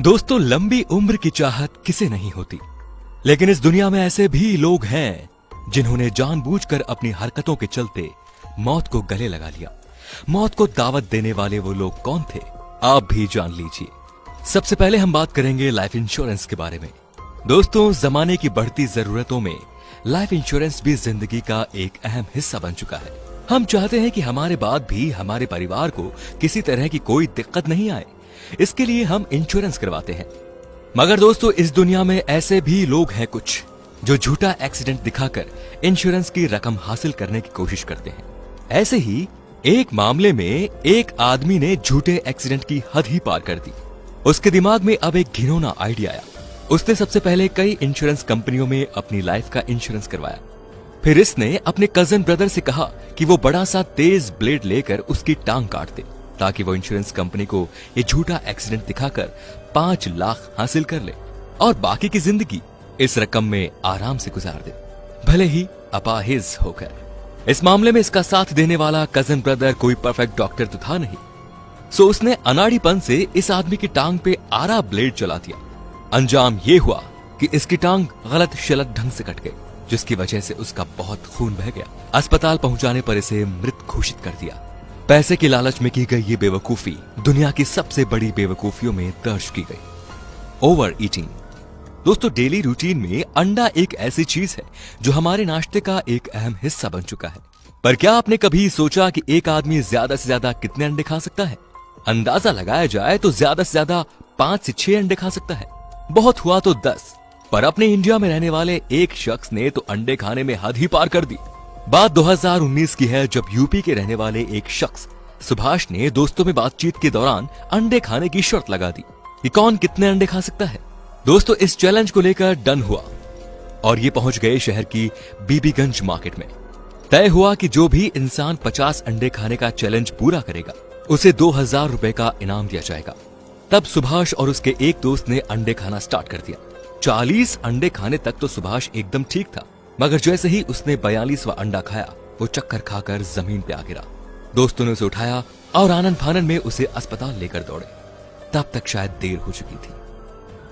दोस्तों, लंबी उम्र की चाहत किसे नहीं होती, लेकिन इस दुनिया में ऐसे भी लोग हैं जिन्होंने जानबूझकर अपनी हरकतों के चलते मौत को गले लगा लिया। मौत को दावत देने वाले वो लोग कौन थे, आप भी जान लीजिए। सबसे पहले हम बात करेंगे लाइफ इंश्योरेंस के बारे में। दोस्तों, जमाने की बढ़ती जरूरतों में लाइफ इंश्योरेंस भी जिंदगी का एक अहम हिस्सा बन चुका है। हम चाहते हैं कि हमारे बाद भी हमारे परिवार को किसी तरह की कोई दिक्कत नहीं आए, इसके लिए हम इंश्योरेंस करवाते हैं। मगर दोस्तों, इस दुनिया में ऐसे भी लोग हैं कुछ जो झूठा एक्सीडेंट दिखाकर इंश्योरेंस की रकम हासिल करने की कोशिश करते हैं। ऐसे ही एक मामले में एक आदमी ने झूठे एक्सीडेंट की हद ही पार कर दी। उसके दिमाग में अब एक घिनौना आइडिया आया। उसने सबसे पहले कई इंश्योरेंस कंपनियों में अपनी लाइफ का इंश्योरेंस करवाया। फिर इसने अपने कजन ब्रदर से कहा कि वो बड़ा सा तेज ब्लेड लेकर उसकी टांग काट दे, ताकि वो इंश्योरेंस कंपनी को ये झूठा एक्सीडेंट दिखाकर 5 लाख हासिल कर ले और बाकी की जिंदगी इस रकम में आराम से गुजार दे, भले ही अपाहिज होकर। इस मामले में इसका साथ देने वाला कजन ब्रदर कोई परफेक्ट डॉक्टर तो था नहीं, सो उसने अनाड़ीपन से इस आदमी की टांग पे आरा ब्लेड चला दिया। अंजाम ये हुआ कि इसकी टांग गलत शलत ढंग से कट गई, जिसकी वजह से उसका बहुत खून बह गया। अस्पताल पहुंचाने पर इसे मृत घोषित कर दिया। पैसे के लालच में की गई ये बेवकूफी दुनिया की सबसे बड़ी बेवकूफियों में दर्ज की गई। Over eating. दोस्तों, डेली रूटीन में अंडा एक ऐसी चीज है जो हमारे नाश्ते का एक अहम हिस्सा बन चुका है। पर क्या आपने कभी सोचा कि एक आदमी ज्यादा से ज्यादा कितने अंडे खा सकता है? अंदाजा लगाया जाए तो ज्यादा से ज्यादा 5 से 6 अंडे खा सकता है, बहुत हुआ तो 10। पर अपने इंडिया में रहने वाले एक शख्स ने तो अंडे खाने में हद ही पार कर दी। बात 2019 की है, जब यूपी के रहने वाले एक शख्स सुभाष ने दोस्तों में बातचीत के दौरान अंडे खाने की शर्त लगा दी कि कौन कितने अंडे खा सकता है। दोस्तों, इस चैलेंज को लेकर डन हुआ और ये पहुंच गए शहर की बीबीगंज मार्केट में। तय हुआ कि जो भी इंसान 50 अंडे खाने का चैलेंज पूरा करेगा उसे 2000 रुपए का इनाम दिया जाएगा। तब सुभाष और उसके एक दोस्त ने अंडे खाना स्टार्ट कर दिया। 40 अंडे खाने तक तो सुभाष एकदम ठीक था, मगर जैसे ही उसने 42वां अंडा खाया वो चक्कर खाकर जमीन पे आ गिरा। दोस्तों ने उसे उठाया और आनन फानन में उसे अस्पताल लेकर दौड़े। तब तक शायद देर हो चुकी थी।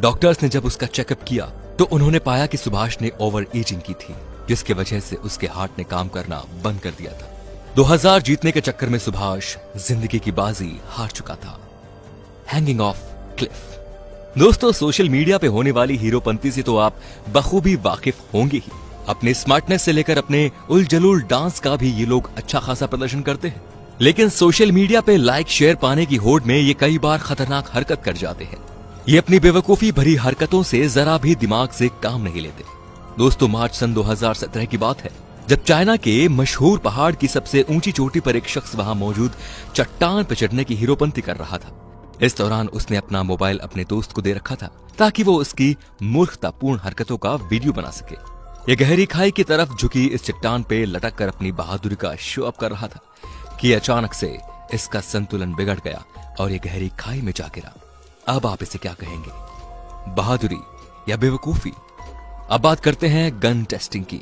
डॉक्टर्स ने जब उसका चेकअप किया तो उन्होंने पाया कि सुभाष ने ओवर ईटिंग की थी, जिसकी वजह से उसके हार्ट ने काम करना बंद कर दिया था। 2000 जीतने के चक्कर में सुभाष जिंदगी की बाजी हार चुका था। Hanging of Cliff. दोस्तों, सोशल मीडिया पे होने वाली हीरोपंती से तो आप बखूबी वाकिफ होंगे ही। अपने स्मार्टनेस से लेकर अपने उलझुल डांस का भी ये लोग अच्छा खासा प्रदर्शन करते हैं, लेकिन सोशल मीडिया पे लाइक शेयर पाने की होड़ में ये कई बार खतरनाक हरकत कर जाते हैं। ये अपनी बेवकूफी भरी हरकतों से जरा भी दिमाग से काम नहीं लेते। दोस्तों, मार्च सन 2017 की बात है, जब चाइना के मशहूर पहाड़ की सबसे ऊंची चोटी पर एक शख्स वहां मौजूद चट्टान पर चढ़ने की हीरोपंती कर रहा था। इस दौरान उसने अपना मोबाइल अपने दोस्त को दे रखा था ताकि वो उसकी मूर्खतापूर्ण हरकतों का वीडियो बना सके। ये गहरी खाई की तरफ झुकी इस चट्टान पे लटक कर अपनी बहादुरी का शो अप कर रहा था कि अचानक से इसका संतुलन बिगड़ गया और ये गहरी खाई में जा गिरा। अब आप इसे क्या कहेंगे, बहादुरी या बेवकूफी? अब बात करते हैं गन टेस्टिंग की।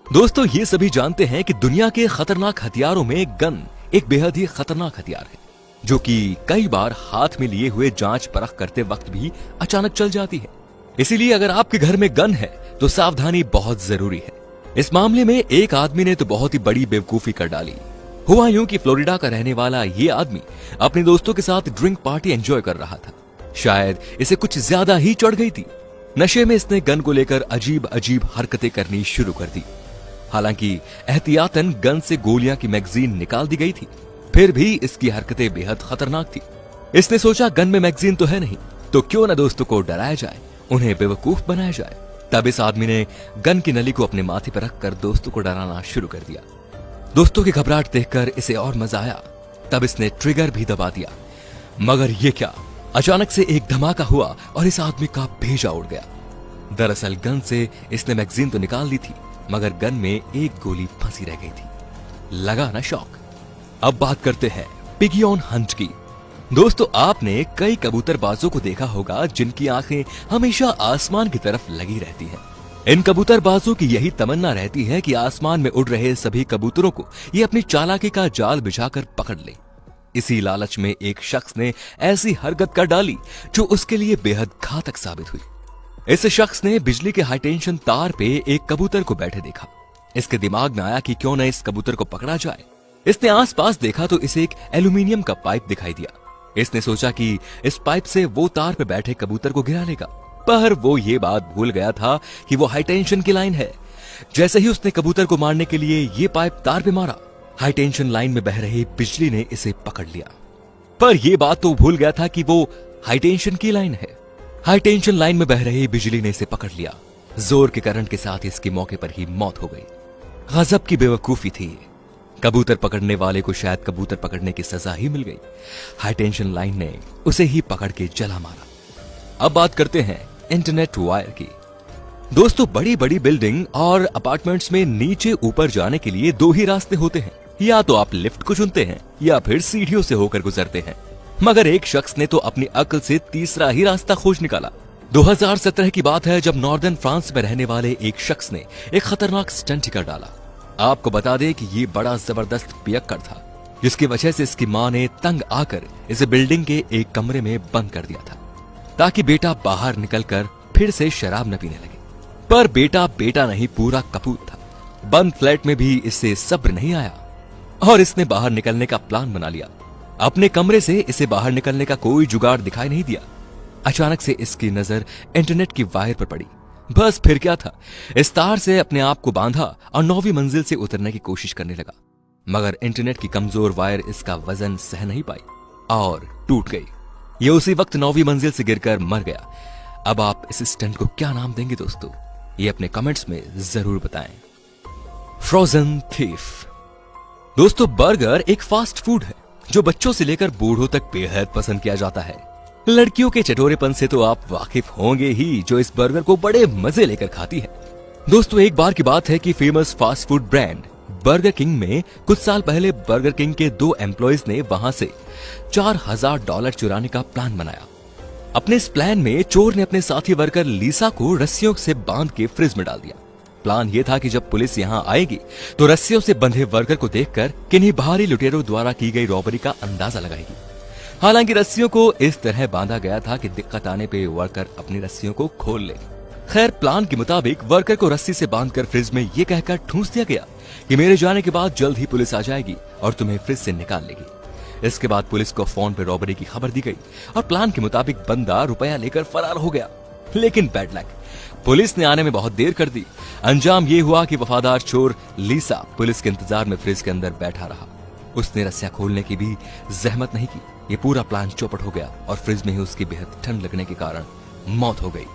दोस्तों, ये सभी जानते हैं कि दुनिया के खतरनाक हथियारों में गन एक बेहद ही खतरनाक हथियार है, जो कि कई बार हाथ में लिए हुए जांच परख करते वक्त भी अचानक चल जाती है। इसीलिए अगर आपके घर में गन है तो सावधानी बहुत जरूरी है। इस मामले में एक आदमी ने तो बहुत ही बड़ी बेवकूफी कर डाली। हुआ यूं कि फ्लोरिडा का रहने वाला ये आदमी अपने दोस्तों के साथ ड्रिंक पार्टी एंजॉय कर रहा था। शायद इसे कुछ ज्यादा ही चढ़ गई थी। नशे में इसने गन को लेकर अजीब अजीब हरकतें करनी शुरू कर दी। हालांकि एहतियातन गन से गोलियां की मैगजीन निकाल दी गई थी, फिर भी इसकी हरकतें बेहद खतरनाक थी। इसने सोचा गन में मैगजीन तो है नहीं, तो क्यों न दोस्तों को डराया जाए, उन्हें बेवकूफ बनाया जाए। तब इस आदमी ने गन की नली को अपने माथे पर रखकर दोस्तों को डराना शुरू कर दिया। दोस्तों की घबराहट देखकर इसे और मजा आया। तब इसने ट्रिगर भी दबा दिया। मगर ये क्या, अचानक से एक धमाका हुआ और इस आदमी का भेजा उड़ गया। दरअसल गन से इसने मैगजीन तो निकाल दी थी, मगर गन में एक गोली फंसी रह गई थी। लगा ना शौक। अब बात करते हैं पिगी ऑन हंट की। दोस्तों, आपने कई कबूतरबाजों को देखा होगा जिनकी आंखें हमेशा आसमान की तरफ लगी रहती हैं। इन कबूतरबाजों की यही तमन्ना रहती है कि आसमान में उड़ रहे सभी कबूतरों को ये अपनी चालाकी का जाल बिछाकर पकड़ ले। इसी लालच में एक शख्स ने ऐसी हरकत कर डाली जो उसके लिए बेहद घातक साबित हुई। इस शख्स ने बिजली के हाई टेंशन तार पे एक कबूतर को बैठे देखा। इसके दिमाग में आया कि क्यों न इस कबूतर को पकड़ा जाए। इसने आसपास देखा तो इसे एक एल्यूमिनियम का पाइप दिखाई दिया। इसने सोचा कि इस पाइप से वो तार पे बैठे कबूतर को गिरा लेगा, पर वो ये बात भूल गया था कि वो हाई टेंशन की लाइन है। जैसे ही उसने कबूतर को मारने के लिए ये पाइप तार पे मारा, हाई टेंशन लाइन में बह रही बिजली ने इसे पकड़ लिया। पर यह बात तो भूल गया था कि वो हाई टेंशन की लाइन है। हाई टेंशन लाइन में बह रही बिजली ने इसे पकड़ लिया। जोर के करंट के साथ इसकी मौके पर ही मौत हो गई। गजब की बेवकूफी थी। कबूतर पकड़ने वाले को शायद कबूतर पकड़ने की सजा ही मिल गई। हाई टेंशन लाइन ने उसे ही पकड़ के जला मारा। अब बात करते हैं इंटरनेट वायर की। दोस्तों, बड़ी बड़ी बिल्डिंग और अपार्टमेंट्स में नीचे ऊपर जाने के लिए दो ही रास्ते होते हैं, या तो आप लिफ्ट को चुनते हैं या फिर सीढ़ियों से होकर गुजरते हैं। मगर एक शख्स ने तो अपनी अक्ल से तीसरा ही रास्ता खोज निकाला। 2017 की बात है, जब नॉर्दर्न फ्रांस में रहने वाले एक शख्स ने एक खतरनाक स्टंट कर डाला। आपको बता दें कि ये बड़ा जबरदस्त पियक्कड़ था, जिसकी वजह से इसकी मां ने तंग आकर इसे बिल्डिंग के एक कमरे में बंद कर दिया था, ताकि बेटा बाहर निकलकर फिर से शराब न पीने लगे। पर बेटा बेटा नहीं, पूरा कपूत था। बंद फ्लैट में भी इससे सब्र नहीं आया और इसने बाहर निकलने का प्लान बना लिया। अपने कमरे से इसे बाहर निकलने का कोई जुगाड़ दिखाई नहीं दिया। अचानक से इसकी नजर इंटरनेट की वायर पर पड़ी। बस फिर क्या था, इस तार से अपने आप को बांधा और 9वीं मंजिल से उतरने की कोशिश करने लगा। मगर इंटरनेट की कमजोर वायर इसका वजन सह नहीं पाई और टूट गई। ये उसी वक्त 9वीं मंजिल से गिरकर मर गया। अब आप इस स्टंट को क्या नाम देंगे दोस्तों? ये अपने कमेंट्स में जरूर बताएं। Frozen thief. दोस्तों, बर्गर एक फास्ट फूड है जो बच्चों से लेकर बूढ़ों तक बेहद पसंद किया जाता है। लड़कियों के चटोरेपन से तो आप वाकिफ होंगे ही, जो इस बर्गर को बड़े मजे लेकर खाती है। दोस्तों, एक बार की बात है कि famous fast food brand burger king में कुछ साल पहले बर्गर किंग के 2 एम्प्लॉइज ने वहां से $4000 चुराने का प्लान बनाया। अपने इस प्लान में चोर ने अपने साथी वर्कर लीसा को रस्सियों से बांध के फ्रिज में डाल दिया। प्लान यह था कि जब पुलिस यहां आएगी तो रस्सियों से बंधे वर्कर को देखकर किन्हीं बाहरी लुटेरों द्वारा की गई रॉबरी का अंदाजा लगाएगी। हालांकि रस्सियों को इस तरह बांधा गया था कि दिक्कत आने पे वर्कर अपनी रस्सियों को खोल ले। खैर, प्लान के मुताबिक वर्कर को रस्सी से बांधकर फ्रिज में यह कहकर ठूंस दिया गया कि मेरे जाने के बाद जल्द ही पुलिस आ जाएगी और तुम्हें फ्रिज से निकाल लेगी। इसके बाद पुलिस को फोन पर रॉबरी की खबर दी गई और प्लान के मुताबिक बंदा रुपया लेकर फरार हो गया। लेकिन बैड लक, पुलिस ने आने में बहुत देर कर दी। अंजाम ये हुआ कि वफादार चोर लीसा पुलिस के इंतजार में फ्रिज के अंदर बैठा रहा। उसने रस्सियां खोलने की भी जहमत नहीं की। ये पूरा प्लान चौपट हो गया और फ्रिज में ही उसकी बेहद ठंड लगने के कारण मौत हो गई।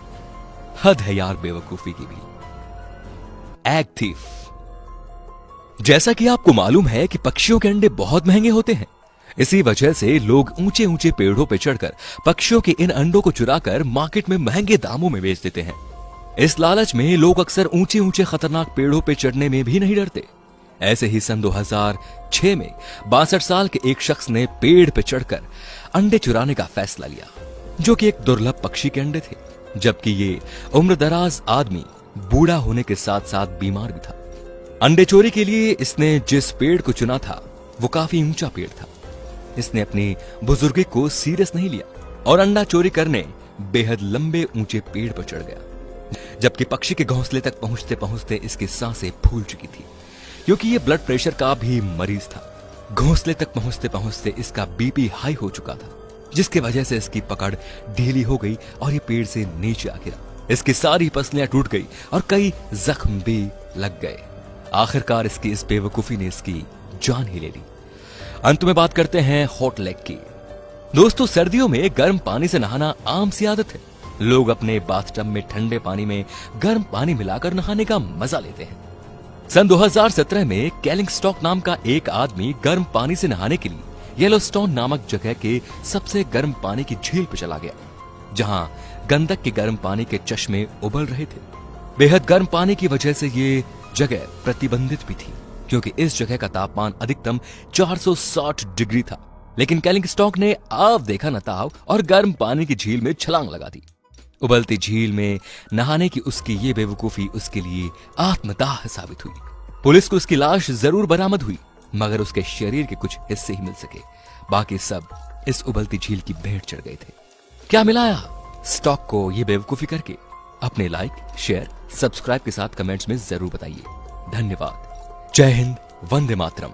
हद है यार बेवकूफी की भी। Egg thief. जैसा कि आपको मालूम है कि पक्षियों के अंडे बहुत महंगे होते हैं। इसी वजह से लोग ऊंचे ऊंचे पेड़ों पर चढ़कर पक्षियों के इन अंडों को चुराकर मार्केट में महंगे दामों में बेच देते हैं। इस लालच में लोग अक्सर ऊंचे ऊंचे खतरनाक पेड़ों पर चढ़ने में भी नहीं डरते। ऐसे ही सन 2006 में 62 साल के एक शख्स ने पेड़ पर चढ़कर अंडे चुराने का फैसला लिया, जो कि एक दुर्लभ पक्षी के अंडे थे। जबकि ये उम्रदराज आदमी बूढ़ा होने के साथ साथ बीमार भी था। अंडे चोरी के लिए इसने जिस पेड़ को चुना था वो काफी ऊंचा पेड़ था। इसने अपनी बुजुर्गी को सीरियस नहीं लिया और अंडा चोरी करने बेहद लंबे ऊंचे पेड़ पर चढ़ गया। जबकि पक्षी के घोंसले तक पहुंचते पहुंचते इसकी सांसें फूल चुकी थी, क्योंकि ये ब्लड प्रेशर का भी मरीज था। घोंसले तक पहुंचते पहुंचते इसका बीपी हाई हो चुका था, जिसकी वजह से इसकी पकड़ ढीली हो गई और ये पेड़ से नीचे आ गिरा। इसकी सारी पसलियां टूट गई और कई जख्म भी लग गए। आखिरकार इसकी इस बेवकूफी ने इसकी जान ही ले ली। अंत में बात करते हैं हॉट लेग की। दोस्तों, सर्दियों में गर्म पानी से नहाना आम सी आदत है। लोग अपने बाथटब में ठंडे पानी में गर्म पानी मिलाकर नहाने का मजा लेते हैं। सन 2017 में कैलिंगस्टॉक नाम का एक आदमी गर्म पानी से नहाने के लिए येलोस्टोन नामक जगह के सबसे गर्म पानी की झील पर चला गया, जहां गंदक के गर्म पानी के चश्मे उबल रहे थे। बेहद गर्म पानी की वजह से ये जगह प्रतिबंधित भी थी, क्योंकि इस जगह का तापमान अधिकतम 460 डिग्री था। लेकिन कैलिंगस्टॉक ने आव देखा न ताव और गर्म पानी की झील में छलांग लगा दी। उबलती झील में नहाने की उसकी ये बेवकूफी उसके लिए आत्मदाह साबित हुई। पुलिस को उसकी लाश जरूर बरामद हुई, मगर उसके शरीर के कुछ हिस्से ही मिल सके, बाकी सब इस उबलती झील की भेंट चढ़ गए थे। क्या मिला यहाँ स्टॉक को ये बेवकूफी करके? अपने लाइक, शेयर, सब्सक्राइब के साथ कमेंट्स में जरूर बताइए। धन्यवाद। जय हिंद, वंदे मातरम।